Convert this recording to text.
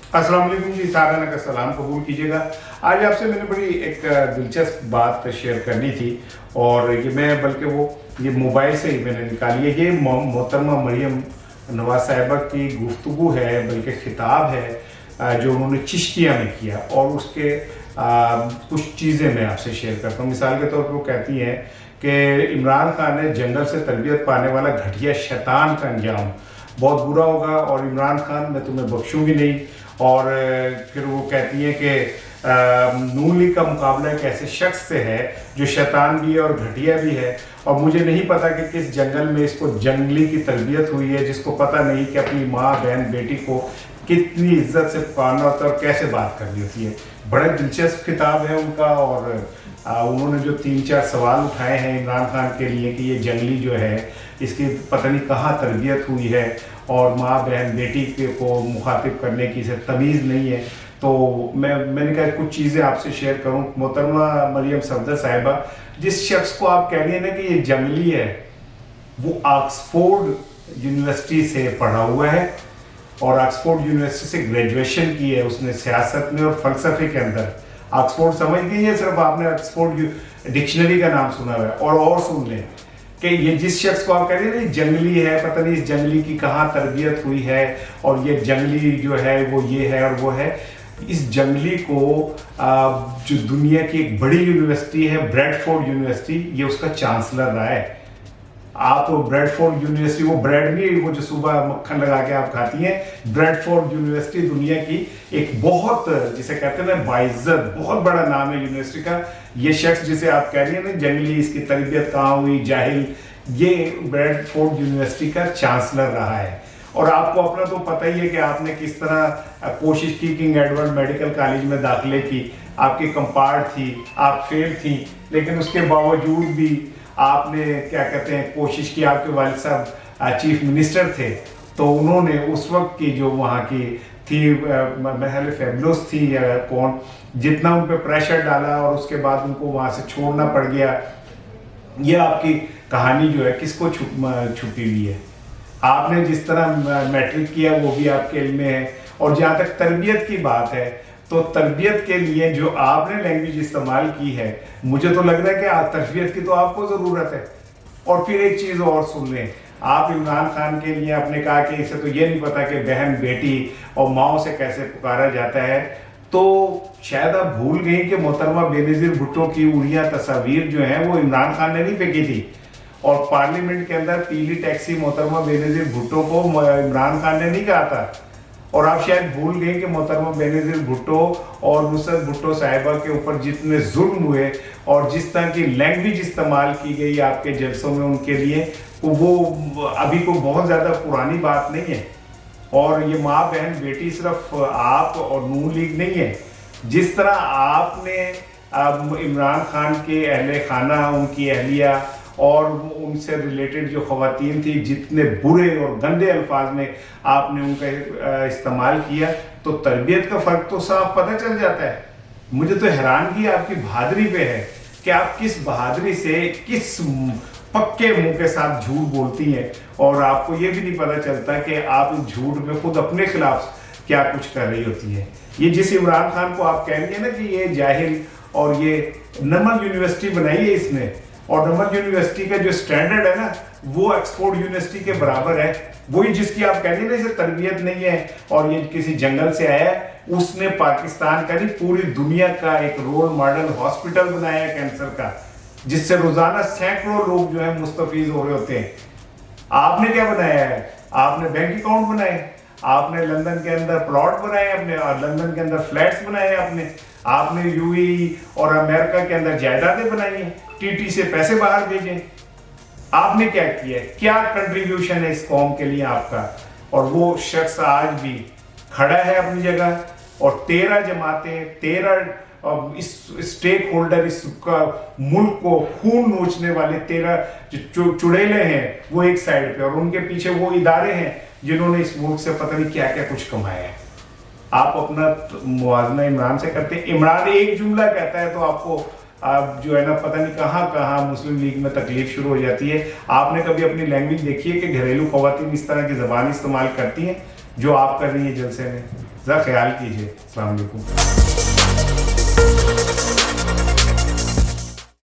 अस्सलाम वालेकुम जी, साराना का सलाम कबूल कीजिएगा। आज आपसे मैंने बड़ी एक दिलचस्प बात शेयर करनी थी और ये मैं बल्कि वो ये मोबाइल से ही मैंने निकाली है। ये मोहतरमा मरियम नवाज साहिबा की गुफ्तगू है, बल्कि खिताब है जो उन्होंने चिश्तिया में किया, और उसके कुछ चीज़ें मैं आपसे शेयर करता हूँ। मिसाल के तौर पर वो कहती हैं कि इमरान खान ने जंगल से तरबियत पाने वाला घटिया शैतान का अंजाम बहुत बुरा होगा और इमरान खान मैं तुम्हें बख्शूंगी नहीं। और फिर वो कहती हैं कि नून लीग का मुकाबला एक ऐसे शख्स से है जो शैतान भी है और घटिया भी है, और मुझे नहीं पता कि किस जंगल में इसको जंगली की तरबियत हुई है जिसको पता नहीं कि अपनी माँ बहन बेटी को कितनी इज्जत से पुकारना होता है और कैसे बात करनी होती है। बड़े दिलचस्प किताब है उनका, और उन्होंने जो 3-4 सवाल उठाए हैं इमरान खान के लिए कि ये जंगली जो है इसकी पता नहीं कहाँ तरबियत हुई है और माँ बहन बेटी को मुखातिब करने की इसे तमीज़ नहीं है। तो मैंने कहा कुछ चीज़ें आपसे शेयर करूं। मोहतरमा मरियम सफदर साहिबा, जिस शख्स को आप कह रही हैं ना कि ये जंगली है, वो ऑक्सफोर्ड यूनिवर्सिटी से पढ़ा हुआ है और ऑक्सफोर्ड यूनिवर्सिटी से ग्रेजुएशन की है उसने सियासत में और फ़लसफ़े के अंदर। ऑक्सफोर्ड समझ गई है, सिर्फ आपने ऑक्सफोर्ड डिक्शनरी का नाम सुना हुआ है। और सुन लें कि ये जिस शख्स को आप कह रहे हैं जंगली है, पता नहीं इस जंगली की कहाँ तरबियत हुई है और ये जंगली जो है वो ये है और वो है। इस जंगली को जो दुनिया की एक बड़ी यूनिवर्सिटी है ब्रैडफोर्ड यूनिवर्सिटी, ये उसका चांसलर रहा है। आप ब्रैडफोर्ड यूनिवर्सिटी, वो ब्रेड नहीं वो जो सुबह मक्खन लगा के आप खाती हैं, ब्रैडफोर्ड यूनिवर्सिटी दुनिया की एक बहुत, जिसे कहते हैं ना बाइज्जत, बहुत बड़ा नाम है यूनिवर्सिटी का। ये शख्स जिसे आप कह रही हैं ना जंगली, इसकी तरबियत कहाँ हुई, जाहिल, ये ब्रैडफोर्ड यूनिवर्सिटी का चांसलर रहा है। और आपको अपना तो पता ही है कि आपने किस तरह कोशिश की किंग एडवर्ड मेडिकल कॉलेज में दाखिले की, आपकी कंपार्ट थी, आप फेल थी, लेकिन उसके बावजूद भी आपने क्या कहते हैं कोशिश की। आपके वालिद साहब चीफ मिनिस्टर थे, तो उन्होंने उस वक्त की जो वहाँ की थी महल फेबलोस थी या कौन, जितना उन पर प्रेशर डाला और उसके बाद उनको वहाँ से छोड़ना पड़ गया। ये आपकी कहानी जो है किसको छुपी हुई है। आपने जिस तरह मैट्रिक किया वो भी आपके इल्म में है। और जहाँ तक तरबियत की बात है, तो तरबियत के लिए जो आपने लैंग्वेज इस्तेमाल की है, मुझे तो लग रहा है कि तरबियत की तो आपको ज़रूरत है। और फिर एक चीज़ और सुन लें, आप इमरान खान के लिए आपने कहा कि इसे तो ये नहीं पता कि बहन बेटी और माओ से कैसे पुकारा जाता है, तो शायद आप भूल गई कि मोहतरमा बेनज़ीर भुट्टो की उड़िया तस्वीर जो हैं वो इमरान खान ने नहीं फेंकी थी, और पार्लियामेंट के अंदर पीली टैक्सी मोहतरमा बेनज़ीर भुट्टो को इमरान खान ने नहीं कहा था। और आप शायद भूल गए कि मोहतरमा बेनज़ीर भुट्टो और नुसरत भुट्टो साहिबा के ऊपर जितने जुल्म हुए और जिस तरह की लैंग्वेज इस्तेमाल की गई आपके जलसों में उनके लिए, वो अभी को बहुत ज़्यादा पुरानी बात नहीं है। और ये माँ बहन बेटी सिर्फ आप और नून लीग नहीं है। जिस तरह आपने इमरान खान के अहले खाना, उनकी अहलिया और उनसे रिलेटेड जो ख़वातीन थी, जितने बुरे और गंदे अल्फाज में आपने उनका इस्तेमाल किया, तो तरबियत का फ़र्क तो साफ पता चल जाता है। मुझे तो हैरानगी आपकी बहादुरी पे है कि आप किस बहादुरी से, किस पक्के मुंह के साथ झूठ बोलती हैं, और आपको ये भी नहीं पता चलता कि आप इस झूठ में खुद अपने खिलाफ क्या कुछ कर रही होती है। ये जिस इमरान खान को आप कह रही हैं ना कि ये जाहिल, और ये नमल यूनिवर्सिटी बनाई है इसने, और नमल यूनिवर्सिटी का जो स्टैंडर्ड है ना वो ऑक्सफोर्ड यूनिवर्सिटी के बराबर है। वही जिसकी आप कह रही हैं ना इसे तरबियत नहीं है और ये किसी जंगल से आया है, उसने पाकिस्तान का नहीं पूरी दुनिया का एक रोल मॉडल हॉस्पिटल बनाया है कैंसर का, जिससे रोजाना सैकड़ों लोग जो है मुस्तफीज हो रहे होते हैं। आपने क्या बनाया है? आपने बैंक अकाउंट बनाए, आपने लंदन के अंदर प्लॉट बनाए अपने, और लंदन के अंदर फ्लैट्स बनाए आपने यूएई और अमेरिका के अंदर जायदादें बनाई हैं, टीटी से पैसे बाहर भेजे। आपने क्या किया है? क्या कंट्रीब्यूशन है इस कौम के लिए आपका? और वो शख्स आज भी खड़ा है अपनी जगह, और 13 जमातें, 13 इस स्टेक होल्डर, इसका मुल्क को खून नोचने वाले 13 जो चुड़ैले हैं वो एक साइड पे, और उनके पीछे वो इदारे हैं जिन्होंने इस मुल्क से पता नहीं क्या क्या कुछ कमाया है। आप अपना मुवाजना इमरान से करते हैं। इमरान एक जुमला कहता है तो आपको आप जो है ना पता नहीं कहाँ कहाँ मुस्लिम लीग में तकलीफ शुरू हो जाती है। आपने कभी अपनी लैंग्वेज देखी है कि घरेलू ख़वातीन इस तरह की ज़बान इस्तेमाल करती हैं जो आप कर रही हैं जलसे में? ذرا خیال کیجیے. السلام علیکم.